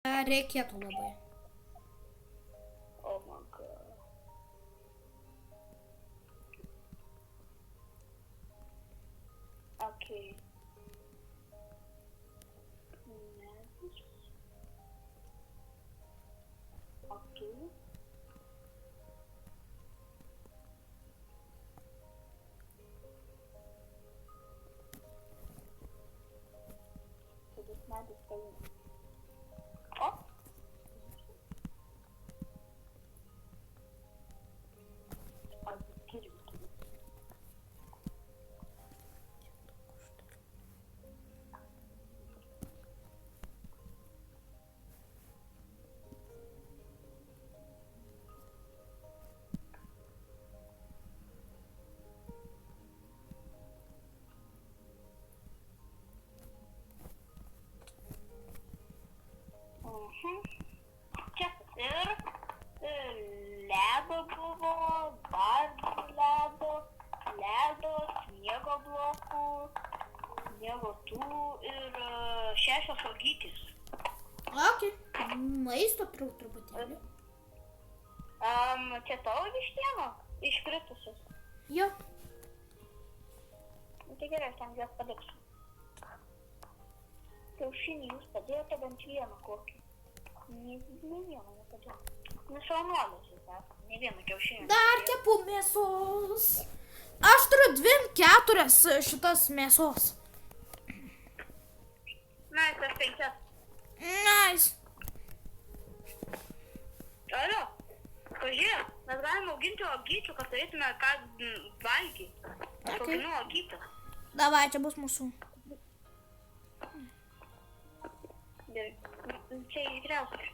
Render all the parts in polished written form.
Reikėtų labai. Oh my god. Okay. Medus. Okay. So this medus pain. Oh. Čia ir ledo buvo, dar ledo, sniego blokų, sniego tų ir 6 uogytės. Ok, maisto truputėlį. Čia tavo vištiena iškritusios. Jo. Tai gerai, aš ten jas paliksiu. Kiaušinį jūs padėjote bent vieną kokį. Ne vieną nepadėjote. Šaunuolis jūs esate, ne vieną kiaušinį. Dar kepu mėsos. Aš turiu 2-4 šitas mėsos. Nice, aš 5. Nice. Alio, pažiūrėk, mes galime auginti uogyčių, kad turėtume ką valgyti. Aš auginu uogytę. Davai, čia bus mūsų. Gerai, čia išgriausiu.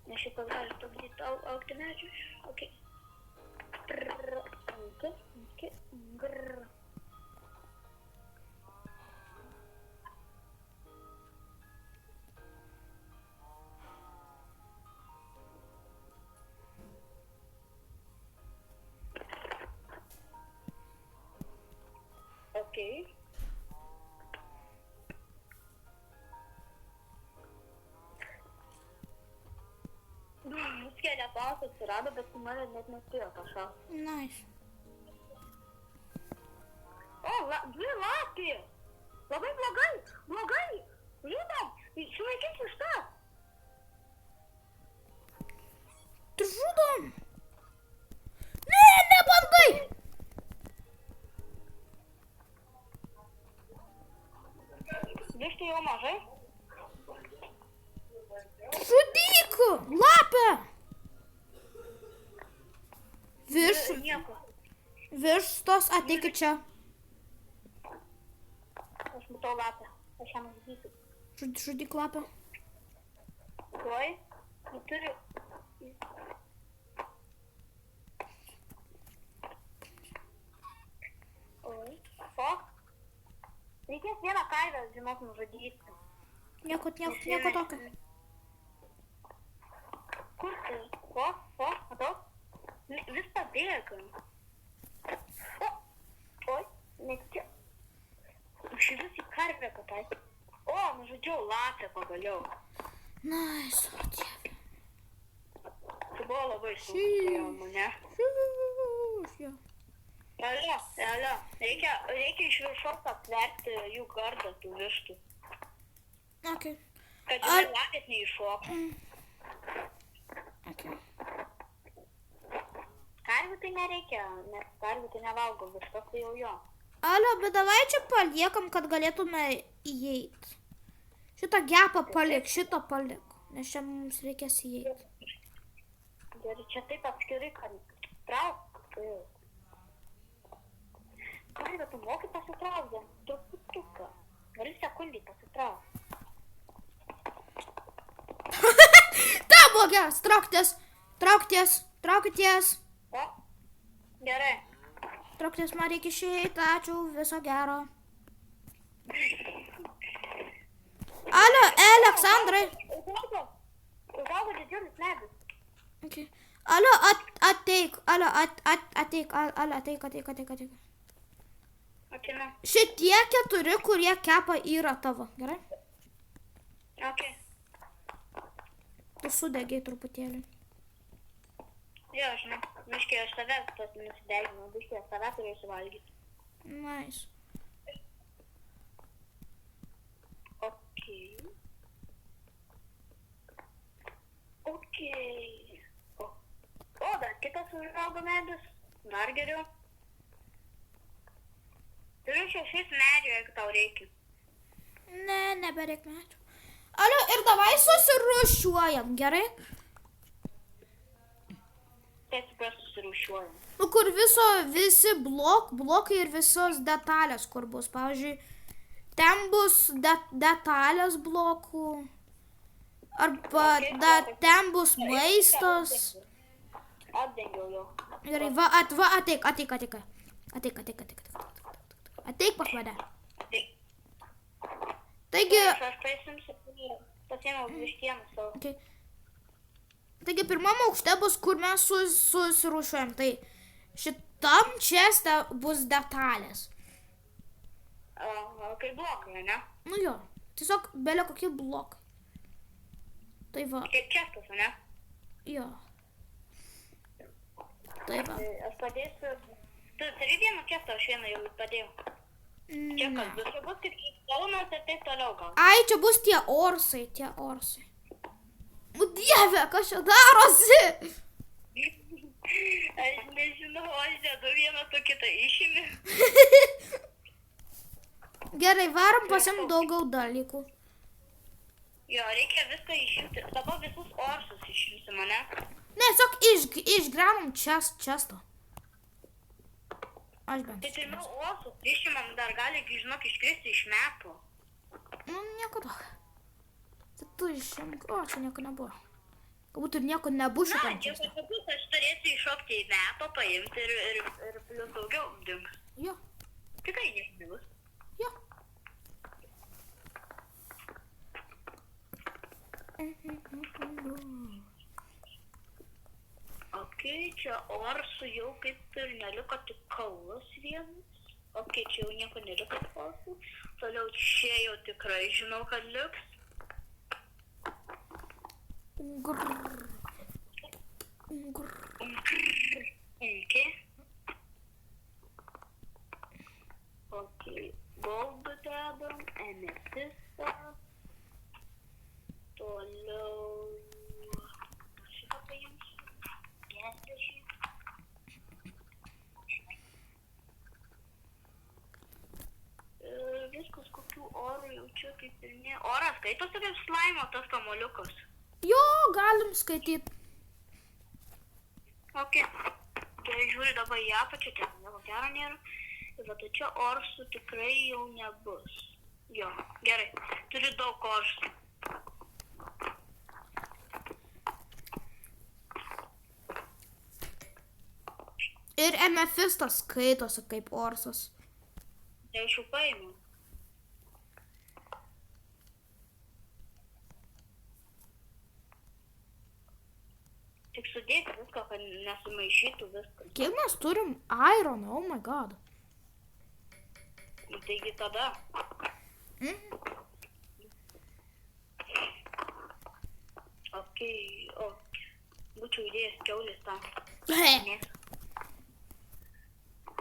Nes šitas gali trukdyti augti medžius. Ok. Okay. Skeletonas atsirado, bet su mane net nespėjo kažką. Nice. O, 2 lapės. Labai blogai. Judam, sunaikins iš tą. Žudom. Ne, nebandai. Vištų jau mažai. Žudyk, lapę. Nieko. Virš tos ateik čia. Aš matau lapę. Aš ją nužudysiu. Žudyk lapę. Tuoj. Ji turi... Oi. O. Reikės vieną kaivę, žinok, nužudyti. Nieko tokio. Kur tai? O, matau? Vis pabėga. Oi, net čia. Užšilus į karvę katai. O, nužudžiau lapę pagaliau. Nice, o dieve. Tai buvo labai sunku mane. Alio, reikia iš viršaus aptverti jų gardą tų vištų. Ok. Kad jų lapės neiššoko. Ok. Karvių tai nereikia, nes karvių tai nevalgo, vištos tai jau jo. Alio, bet davai čia paliekam, kad galėtume įeiti. Šitą gepą palik, nes čia mums reikės įeiti. Gerai, čia taip atskirai, kad trauk. Karvė, tu moki pasitraukti, truputuką. Gali sekundį pasitraukti. Ta buvo geras, traukties. O, gerai. Traukties, man reikia išeiti, ačiū, viso gero. Alio, Aleksandrai. Užaugo didžiulis medis. Okay. Alio, ateik. Ateinu. Šitie 4, kurie kepa, yra tavo, gerai? Ok. Tu sudegiai truputėlį. Jo, žinau, biškai aš tave tas nusideginau, biškai aš tave turėsiu valgyti. Nice. Okei. Okei. O, dar kitas užaugo medis. Dar geriau. Turiu 6 medžių, jeigu tau reikia. Ne, nebereik medžių. Alio, ir davai susirūšiuojam, gerai? Tai supras susirūšiuojam. Nu, kur visi blokai ir visos detalės, kur bus. Pavyzdžiui, ten bus detalės blokų. Arba ten bus maistas. Atdengiau jau. Gerai, ateik. Ateik pas mane. Taigi, Aš pasiėmiau vištieną savo. okay. Taigi pirmam aukšte bus, kur mes susirūšiuojam. Tai šitam česte bus detalės. Kaip blokai, ne? Nu jo, tiesiog belė kokie blokai. Tai va, Kaip čestas, ne? jo. Tai va. Aš padėsiu. Tu turi vieną čestą, aš vieną jau padėjau. Čia kas bus, čia bus tik kaunas ir taip toliau gal. Ai, čia bus tie orsai. Nu dieve, kas čia darosi? Aš nežinau, aš dedu vieną to kitą išimi. Gerai, varom pasim daugiau dalykų. Jo, reikia viską išimti. Dabar visus orsus išimsim, ne? Ne, tiesiog išgriaunam često. Aš bent. Tai pirmiau orsus išimam, dar gali, žinok, iškristi iš metų. Nu, nieko daug. Tai tu išimk. O, čia nieko nebuvo. Galbūt ir nieko nebus Na, šitam čia česte. pasakys, aš turėsiu iššokti į metą, paimti ir plius daugiau dings. Jo, Tikrai nebus. jo. Okei, čia orsų jau kaip ir neliko tik kaulas vienas. Okei, čia jau nieko neliko orsų. Toliau čia jau tikrai žinau, kad liks. Okei. Okei, goldų dedam, emetistą. Toliau... Šitą paimsiu. Gesdešį. Viskas kokių orų jaučiu kaip ir ne. Oras skaitosi kaip slaimo tas kamoliukas. Jo, galim skaityti. Ok. Gerai, žiūri dabar į apačią, ten nieko gero nėra. Ir va, tai čia orsų tikrai jau nebus. Jo, gerai. Turiu daug orsų. Ir emefistas skaitosi kaip orsas. Tai aš jau paėmiau. Tik sudėti viską, kad nesumaišytų viską. Kiek mes turim iron, oh my god. Nu, taigi tada. Okei, būčiau įdėjęs kiaulės tą. He,